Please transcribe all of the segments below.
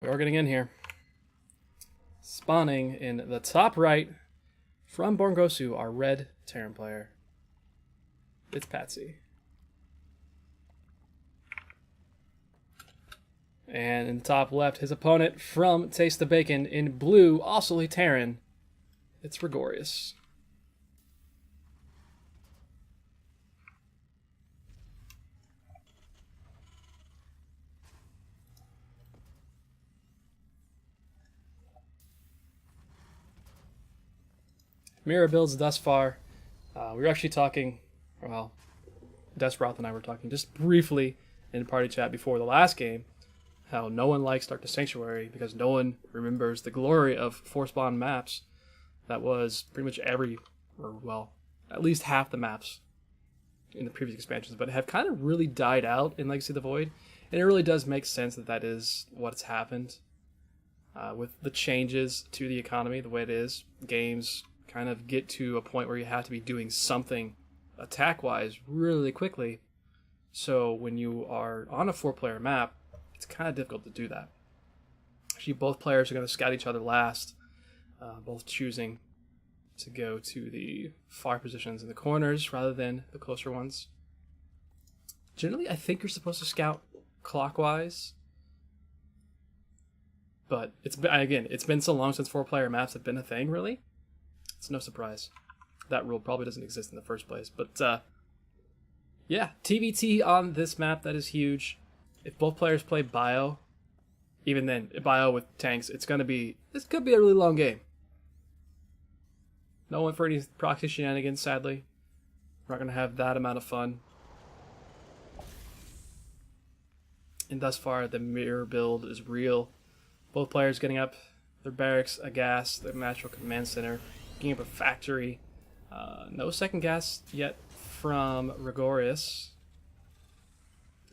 We are getting in here. Spawning in the top right from Born Gosu, our red Terran player. It's Patsy. And in the top left, his opponent from Taste the Bacon in blue, also a Terran. It's Gregorius. Mirror builds thus far. We were actually talking, well, Desroth and I were talking just briefly in party chat before the last game, how no one likes Dark to Sanctuary because no one remembers the glory of Force Spawn maps. That was pretty much at least half the maps in the previous expansions, but have kind of really died out in Legacy of the Void. And it really does make sense that that is what's happened with the changes to the economy, the way it is. Games kind of get to a point where you have to be doing something attack-wise really quickly. So when you are on a 4-player map, it's kind of difficult to do that. Actually, both players are going to scout each other last, both choosing to go to the far positions in the corners rather than the closer ones. Generally, I think you're supposed to scout clockwise, but it's been so long since 4-player maps have been a thing, really. It's no surprise. That rule probably doesn't exist in the first place. But, yeah, TBT on this map, that is huge. If both players play Bio, even then, Bio with tanks, this could be a really long game. No one for any proxy shenanigans, sadly. We're not going to have that amount of fun. And thus far, the mirror build is real. Both players getting up their barracks, a gas, the natural command center, getting up a factory. No second gas yet from Gregorius.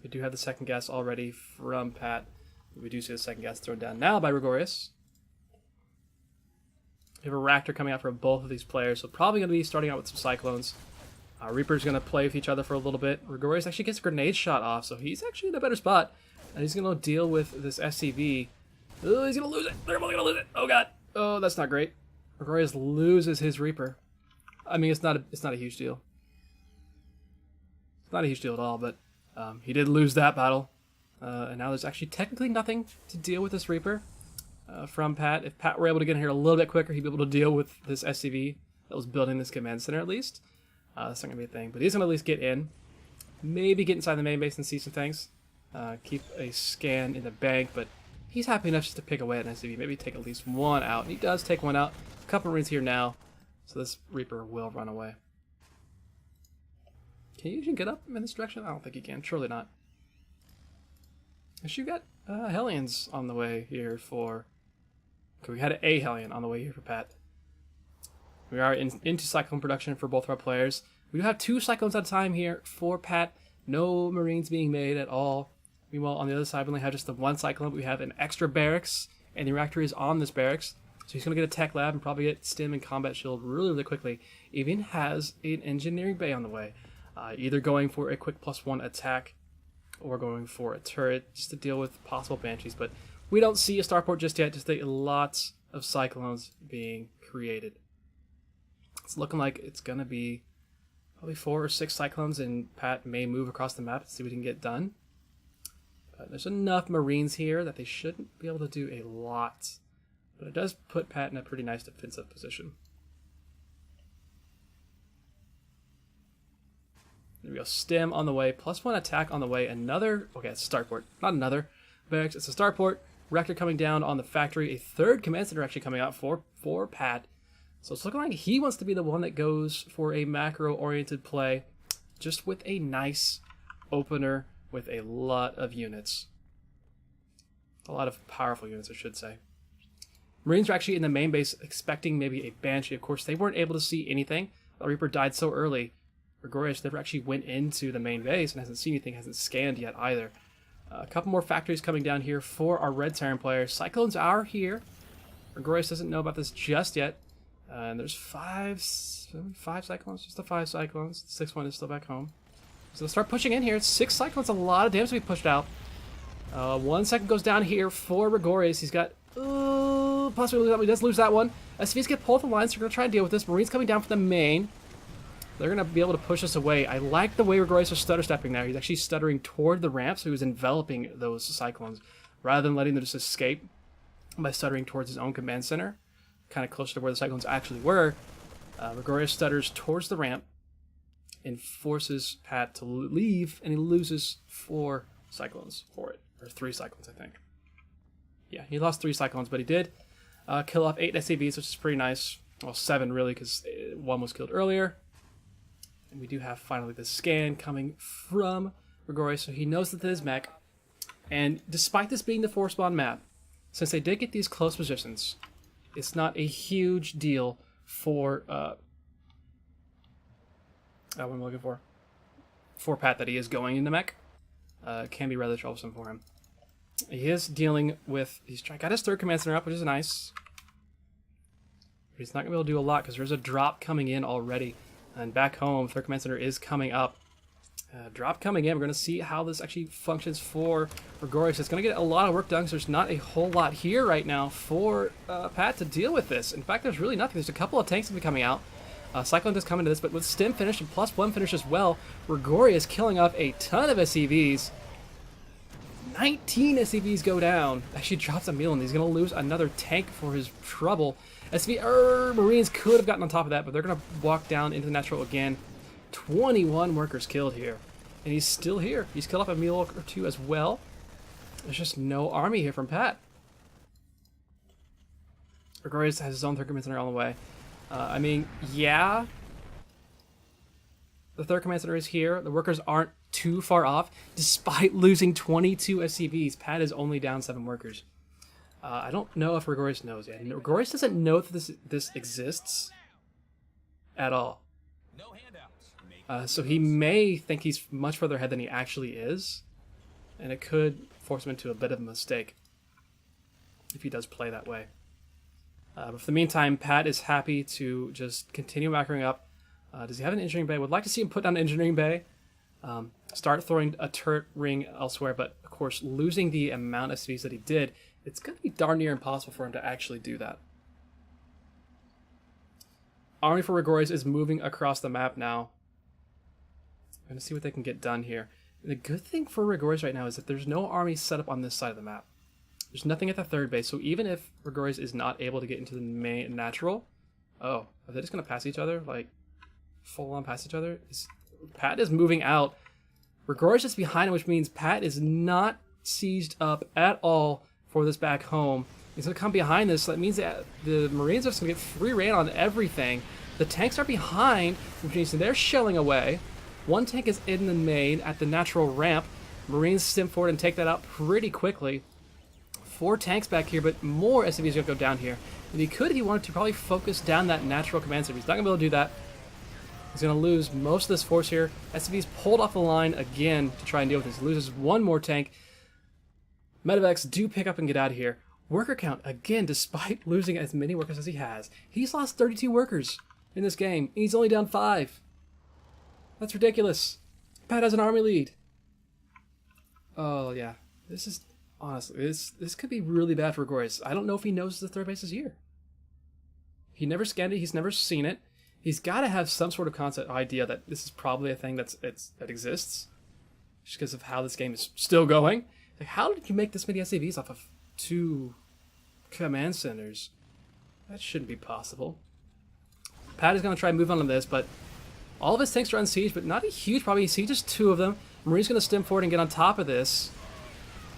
We do have the second gas already from Pat. We do see the second gas thrown down now by Gregorius. We have a Raptor coming out from both of these players, so probably going to be starting out with some Cyclones. Reaper's going to play with each other for a little bit. Gregorius actually gets a grenade shot off, so he's actually in a better spot. And he's going to deal with this SCV. Oh, he's going to lose it. They're both going to lose it. Oh, God. Oh, that's not great. Gregorius loses his Reaper. I mean, it's not a huge deal. It's not a huge deal at all, but he did lose that battle. And now there's actually technically nothing to deal with this Reaper from Pat. If Pat were able to get in here a little bit quicker, he'd be able to deal with this SCV that was building this command center at least. That's not going to be a thing, but he's going to at least get in. Maybe get inside the main base and see some things. Keep a scan in the bank, but he's happy enough just to pick away at an SCV. Maybe take at least one out. And he does take one out. A couple Marines here now, so this Reaper will run away. Can you even get up in this direction? I don't think he can. Surely not. Actually, we've got Hellions on the way here for... Okay, we had a Hellion on the way here for Pat. We are into Cyclone production for both of our players. We do have 2 Cyclones at a time here for Pat. No Marines being made at all. Meanwhile, on the other side, we only have just the 1 Cyclone. We have an extra barracks, and the reactor is on this barracks. So he's going to get a tech lab and probably get stim and combat shield really, really quickly. Even has an engineering bay on the way. Either going for a quick +1 attack or going for a turret just to deal with possible Banshees. But we don't see a starport just yet. Just lots of Cyclones being created. It's looking like it's going to be probably 4 or 6 Cyclones, and Pat may move across the map to see what he can get done. But there's enough Marines here that they shouldn't be able to do a lot. But it does put Pat in a pretty nice defensive position. There we go. Stim on the way. +1 attack on the way. Another... Okay, it's a starport. Not another barracks. It's a starport. Reactor coming down on the factory. A 3rd command center actually coming out for Pat. So it's looking like he wants to be the one that goes for a macro-oriented play. Just with a nice opener with a lot of units. A lot of powerful units, I should say. Marines are actually in the main base expecting maybe a Banshee. Of course, they weren't able to see anything. The Reaper died so early. Gregorius never actually went into the main base and hasn't seen anything, hasn't scanned yet either. A couple more factories coming down here for our Red Terran players. Cyclones are here. Gregorius doesn't know about this just yet. And there's 5 Cyclones? Just the 5 Cyclones. The 6th one is still back home. So they'll start pushing in here. 6 Cyclones, a lot of damage to be pushed out. 1 second goes down here for Gregorius. He's got possibly lose that one. He does lose that one. SCVs get pulled from the line, so we're going to try and deal with this. Marines coming down from the main. They're going to be able to push us away. I like the way Gregorius is stutter stepping there. He's actually stuttering toward the ramp, so he was enveloping those Cyclones rather than letting them just escape by stuttering towards his own command center, kind of closer to where the Cyclones actually were. Gregorius stutters towards the ramp and forces Pat to leave, and he loses 4 Cyclones for it. Or 3 Cyclones, I think. Yeah, he lost 3 Cyclones, but he did kill off 8 SCVs, which is pretty nice. Well, 7 really, because 1 was killed earlier. And we do have finally the scan coming from Gregorius, so he knows that this is mech. And despite this being the 4-spawn map, since they did get these close positions, it's not a huge deal for what I'm looking for Pat that he is going into mech. It can be rather troublesome for him. He is dealing with, got his 3rd command center up, which is nice. But he's not going to be able to do a lot because there's a drop coming in already. And back home, 3rd command center is coming up. Drop coming in. We're going to see how this actually functions for Gregorius. It's going to get a lot of work done because there's not a whole lot here right now for Pat to deal with this. In fact, there's really nothing. There's a couple of tanks that will be coming out. Cyclone does come into this, but with stim finish and +1 finish as well, Gregorius killing off a ton of SCVs. 19 SCVs go down. Actually drops a meal, and he's going to lose another tank for his trouble. Marines could have gotten on top of that, but they're going to walk down into the natural again. 21 workers killed here. And he's still here. He's killed off a meal or 2 as well. There's just no army here from Pat. Gregorius has his own 3rd command center on the way. I mean, yeah. The 3rd command center is here. The workers aren't too far off. Despite losing 22 SCVs, Pat is only down 7 workers. I don't know if Gregorius knows yet. Gregorius doesn't know that this exists at all. So he may think he's much further ahead than he actually is. And it could force him into a bit of a mistake if he does play that way. But for the meantime, Pat is happy to just continue macroing up. Does he have an engineering bay? Would like to see him put down an engineering bay. Start throwing a turret ring elsewhere, but of course, losing the amount of SCVs that he did, it's going to be darn near impossible for him to actually do that. Army for Gregorius is moving across the map now. I'm going to see what they can get done here. And the good thing for Gregorius right now is that there's no army set up on this side of the map. There's nothing at the 3rd base, so even if Gregorius is not able to get into the main natural... Oh, are they just going to pass each other? Like, full-on pass each other? Pat is moving out. Gregorius is behind him, which means Pat is not sieged up at all for this back home. He's going to come behind this, so that means that the Marines are just going to get free reign on everything. The tanks are behind, which means they're shelling away. 1 tank is in the main at the natural ramp. Marines stim forward and take that out pretty quickly. 4 tanks back here, but more SCVs are going to go down here. And he could, if he wanted to, probably focus down that natural command center. He's not going to be able to do that. He's going to lose most of this force here. SCV's pulled off the line again to try and deal with this. He loses 1 more tank. Medevacs do pick up and get out of here. Worker count, again, despite losing as many workers as he has, he's lost 32 workers in this game. He's only down 5. That's ridiculous. Pat has an army lead. Oh, yeah. This is, honestly, this could be really bad for Gregorius. I don't know if he knows the 3rd base is here. He never scanned it. He's never seen it. He's got to have some sort of concept idea that this is probably a thing that exists. Just because of how this game is still going. Like, how did you make this many SCVs off of 2 command centers? That shouldn't be possible. Pat is going to try and move on to this, but all of his tanks are on siege, but not a huge problem. He sieges 2 of them. Marine's going to stem forward and get on top of this.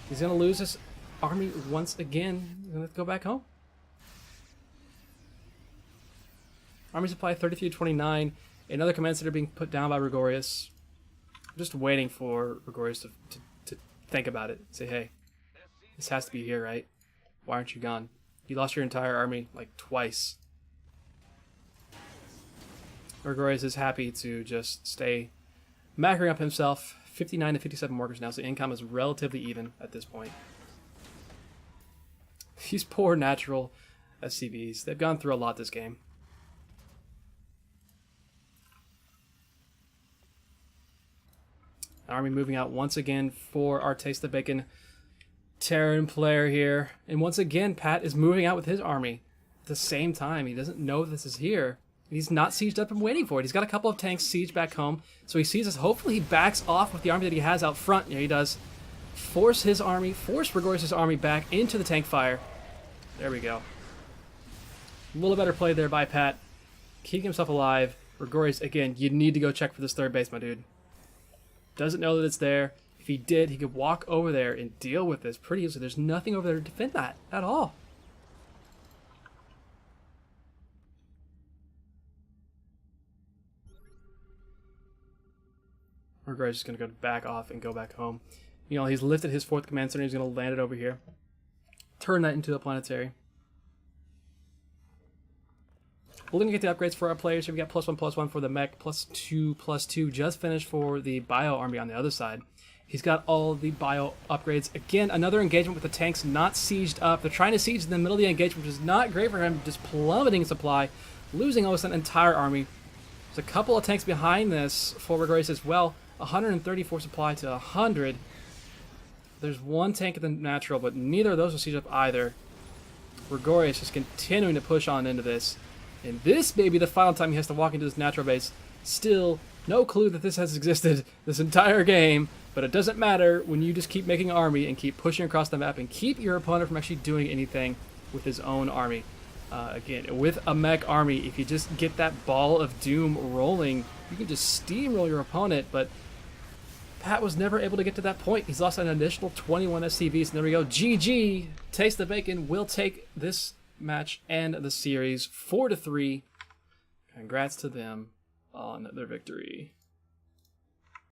He's going to lose his army once again. He's going to have to go back home. Army supply 33-29. Another command center being put down by Gregorius. I'm just waiting for Gregorius to think about it. Say, hey, this has to be here, right? Why aren't you gone? You lost your entire army, like, twice. Gregorius is happy to just stay macroing up himself. 59 to 57 workers now, so income is relatively even at this point. These poor natural SCVs, they've gone through a lot this game. Army moving out once again for our Taste of Bacon Terran player here. And once again, Pat is moving out with his army. At the same time, he doesn't know this is here. He's not sieged up and waiting for it. He's got a couple of tanks sieged back home. So he sees us. Hopefully he backs off with the army that he has out front. Yeah, he does. Force Gregorius' army back into the tank fire. There we go. A little better play there by Pat. Keeping himself alive. Gregorius, again, you need to go check for this third base, my dude. Doesn't know that it's there. If he did, he could walk over there and deal with this pretty easily. There's nothing over there to defend that at all. Gregorius is going to go back off and go back home. You know, he's lifted his 4th command center. He's going to land it over here. Turn that into a planetary. We're going to get the upgrades for our players. Here we got +1/+1 for the mech, +2/+2 just finished for the bio army on the other side. He's got all the bio upgrades. Again, another engagement with the tanks not sieged up. They're trying to siege in the middle of the engagement, which is not great for him. Just plummeting supply, losing almost an entire army. There's a couple of tanks behind this for Gregorius as well. 134 supply to 100. There's one tank at the natural, but neither of those will siege up either. Gregorius is continuing to push on into this. And this may be the final time he has to walk into this natural base. Still, no clue that this has existed this entire game, but it doesn't matter when you just keep making an army and keep pushing across the map and keep your opponent from actually doing anything with his own army. Again, with a mech army, if you just get that ball of doom rolling, you can just steamroll your opponent, but Pat was never able to get to that point. He's lost an additional 21 SCVs, and there we go. GG. Taste the Bacon will take this match and the series 4-3. Congrats to them on their victory.